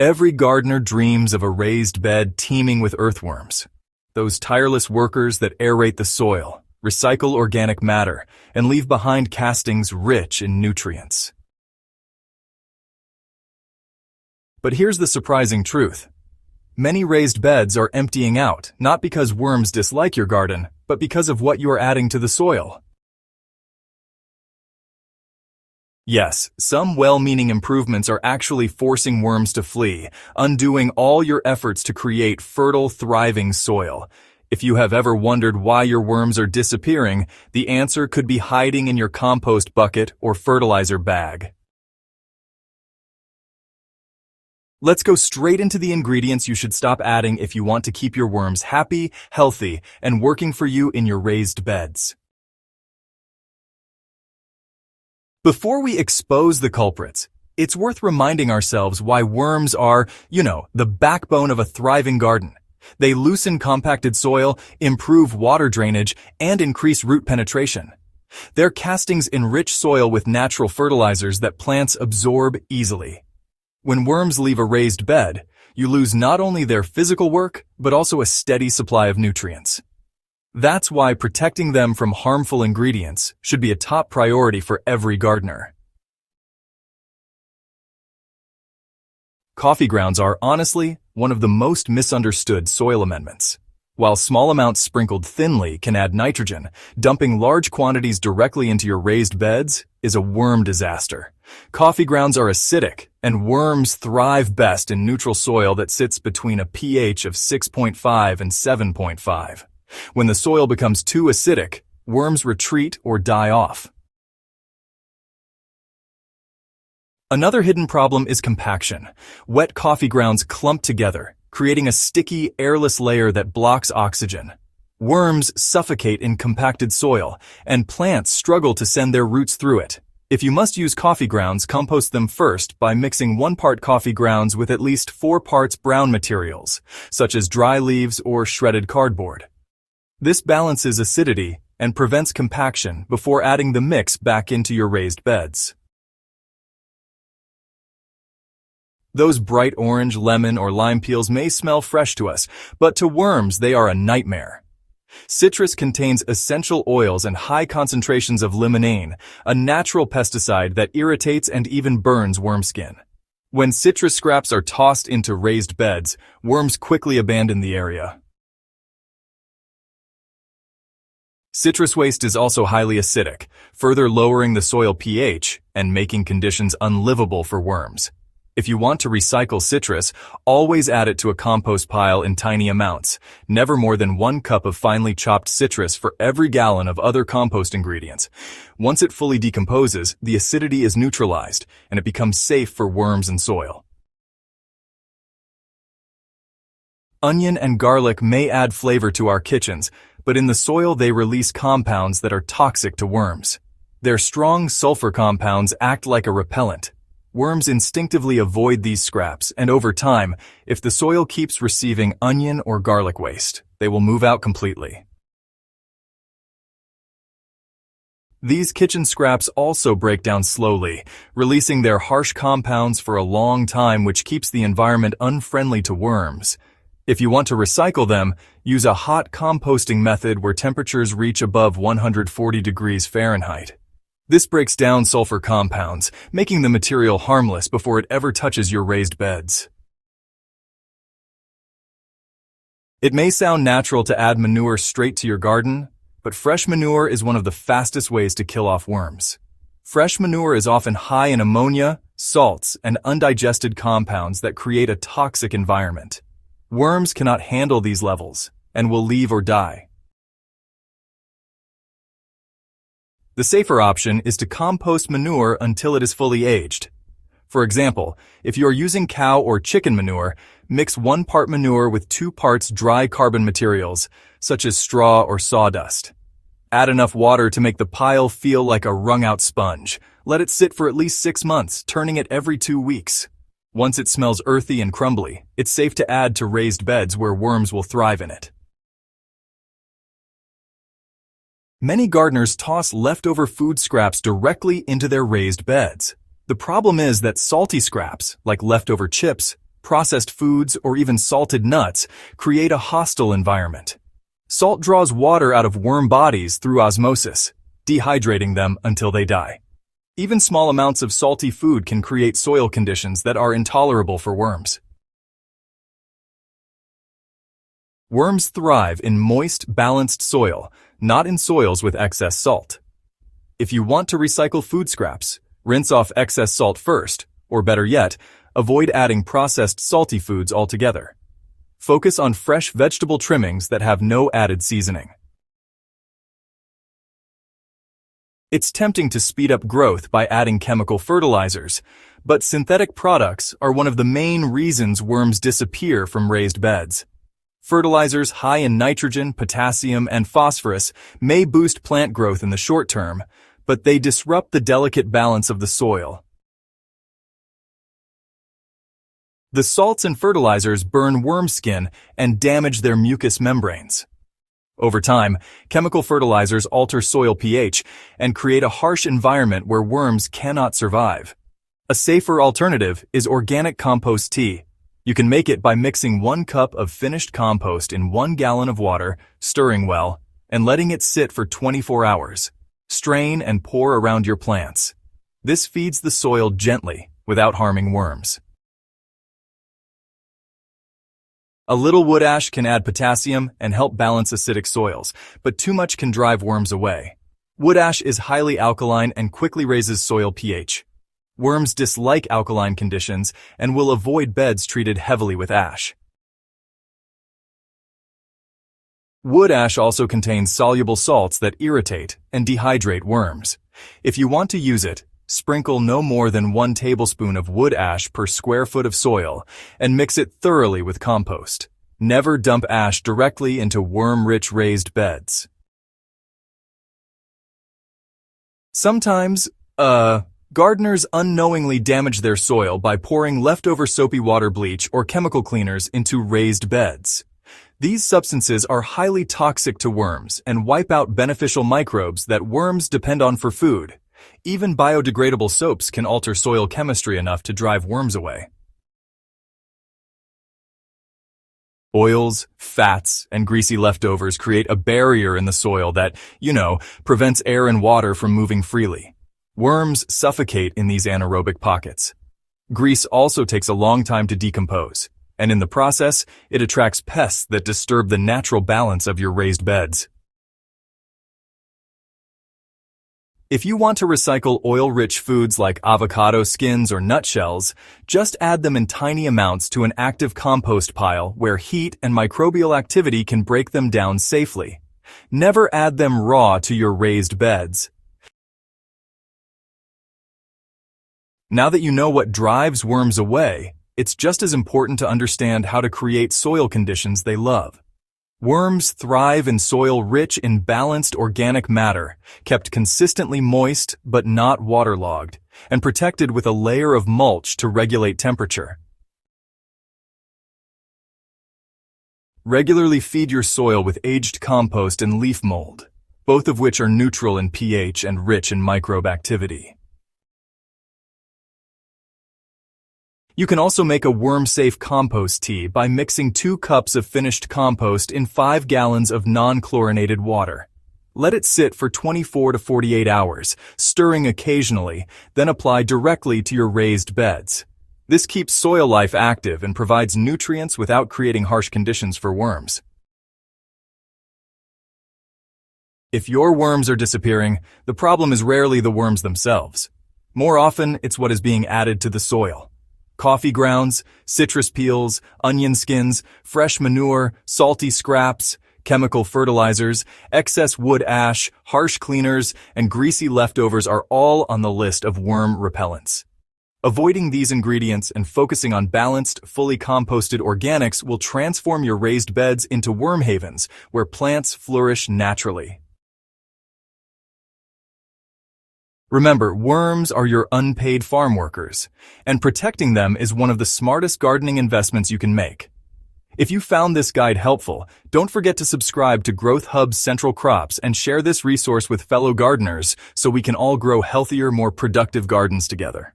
Every gardener dreams of a raised bed teeming with earthworms. Those tireless workers that aerate the soil, recycle organic matter, and leave behind castings rich in nutrients. But here's the surprising truth. Many raised beds are emptying out, not because worms dislike your garden, but because of what you are adding to the soil. Yes, some well-meaning improvements are actually forcing worms to flee, undoing all your efforts to create fertile, thriving soil. If you have ever wondered why your worms are disappearing, the answer could be hiding in your compost bucket or fertilizer bag. Let's go straight into the ingredients you should stop adding if you want to keep your worms happy, healthy, and working for you in your raised beds. Before we expose the culprits, it's worth reminding ourselves why worms are, the backbone of a thriving garden. They loosen compacted soil, improve water drainage, and increase root penetration. Their castings enrich soil with natural fertilizers that plants absorb easily. When worms leave a raised bed, you lose not only their physical work, but also a steady supply of nutrients. That's why protecting them from harmful ingredients should be a top priority for every gardener. Coffee grounds are, honestly, one of the most misunderstood soil amendments. While small amounts sprinkled thinly can add nitrogen, dumping large quantities directly into your raised beds is a worm disaster. Coffee grounds are acidic, and worms thrive best in neutral soil that sits between a pH of 6.5 and 7.5. When the soil becomes too acidic, worms retreat or die off. Another hidden problem is compaction. Wet coffee grounds clump together, creating a sticky, airless layer that blocks oxygen. Worms suffocate in compacted soil, and plants struggle to send their roots through it. If you must use coffee grounds, compost them first by mixing 1 part coffee grounds with at least 4 parts brown materials, such as dry leaves or shredded cardboard. This balances acidity and prevents compaction before adding the mix back into your raised beds. Those bright orange, lemon, or lime peels may smell fresh to us, but to worms they are a nightmare. Citrus contains essential oils and high concentrations of limonene, a natural pesticide that irritates and even burns worm skin. When citrus scraps are tossed into raised beds, worms quickly abandon the area. Citrus waste is also highly acidic, further lowering the soil pH and making conditions unlivable for worms. If you want to recycle citrus, always add it to a compost pile in tiny amounts, never more than 1 cup of finely chopped citrus for every gallon of other compost ingredients. Once it fully decomposes, the acidity is neutralized, and it becomes safe for worms and soil. Onion and garlic may add flavor to our kitchens, but in the soil they release compounds that are toxic to worms. Their strong sulfur compounds act like a repellent. Worms instinctively avoid these scraps, and over time, if the soil keeps receiving onion or garlic waste, they will move out completely. These kitchen scraps also break down slowly, releasing their harsh compounds for a long time, which keeps the environment unfriendly to worms. If you want to recycle them, use a hot composting method where temperatures reach above 140 degrees Fahrenheit. This breaks down sulfur compounds, making the material harmless before it ever touches your raised beds. It may sound natural to add manure straight to your garden, but fresh manure is one of the fastest ways to kill off worms. Fresh manure is often high in ammonia, salts, and undigested compounds that create a toxic environment. Worms cannot handle these levels and will leave or die. The safer option is to compost manure until it is fully aged. For example, if you are using cow or chicken manure, mix 1 part manure with 2 parts dry carbon materials, such as straw or sawdust. Add enough water to make the pile feel like a wrung-out sponge. Let it sit for at least 6 months, turning it every 2 weeks. Once it smells earthy and crumbly, it's safe to add to raised beds where worms will thrive in it. Many gardeners toss leftover food scraps directly into their raised beds. The problem is that salty scraps, like leftover chips, processed foods, or even salted nuts create a hostile environment. Salt draws water out of worm bodies through osmosis, dehydrating them until they die. Even small amounts of salty food can create soil conditions that are intolerable for worms. Worms thrive in moist, balanced soil, not in soils with excess salt. If you want to recycle food scraps, rinse off excess salt first, or better yet, avoid adding processed salty foods altogether. Focus on fresh vegetable trimmings that have no added seasoning. It's tempting to speed up growth by adding chemical fertilizers, but synthetic products are one of the main reasons worms disappear from raised beds. Fertilizers high in nitrogen, potassium, and phosphorus may boost plant growth in the short term, but they disrupt the delicate balance of the soil. The salts and fertilizers burn worm skin and damage their mucous membranes. Over time, chemical fertilizers alter soil pH and create a harsh environment where worms cannot survive. A safer alternative is organic compost tea. You can make it by mixing 1 cup of finished compost in 1 gallon of water, stirring well, and letting it sit for 24 hours. Strain and pour around your plants. This feeds the soil gently, without harming worms. A little wood ash can add potassium and help balance acidic soils, but too much can drive worms away. Wood ash is highly alkaline and quickly raises soil pH. Worms dislike alkaline conditions and will avoid beds treated heavily with ash. Wood ash also contains soluble salts that irritate and dehydrate worms. If you want to use it, sprinkle no more than 1 tablespoon of wood ash per square foot of soil and mix it thoroughly with compost. Never dump ash directly into worm-rich raised beds. Sometimes, gardeners unknowingly damage their soil by pouring leftover soapy water bleach or chemical cleaners into raised beds. These substances are highly toxic to worms and wipe out beneficial microbes that worms depend on for food. Even biodegradable soaps can alter soil chemistry enough to drive worms away. Oils, fats, and greasy leftovers create a barrier in the soil that, prevents air and water from moving freely. Worms suffocate in these anaerobic pockets. Grease also takes a long time to decompose, and in the process, it attracts pests that disturb the natural balance of your raised beds. If you want to recycle oil-rich foods like avocado skins or nutshells, just add them in tiny amounts to an active compost pile where heat and microbial activity can break them down safely. Never add them raw to your raised beds. Now that you know what drives worms away, it's just as important to understand how to create soil conditions they love. Worms thrive in soil rich in balanced organic matter, kept consistently moist but not waterlogged, and protected with a layer of mulch to regulate temperature. Regularly feed your soil with aged compost and leaf mold, both of which are neutral in pH and rich in microbe activity. You can also make a worm-safe compost tea by mixing 2 cups of finished compost in 5 gallons of non-chlorinated water. Let it sit for 24 to 48 hours, stirring occasionally, then apply directly to your raised beds. This keeps soil life active and provides nutrients without creating harsh conditions for worms. If your worms are disappearing, the problem is rarely the worms themselves. More often, it's what is being added to the soil. Coffee grounds, citrus peels, onion skins, fresh manure, salty scraps, chemical fertilizers, excess wood ash, harsh cleaners, and greasy leftovers are all on the list of worm repellents. Avoiding these ingredients and focusing on balanced, fully composted organics will transform your raised beds into worm havens where plants flourish naturally. Remember, worms are your unpaid farm workers, and protecting them is one of the smartest gardening investments you can make. If you found this guide helpful, don't forget to subscribe to Growth Hub's Central Crops and share this resource with fellow gardeners so we can all grow healthier, more productive gardens together.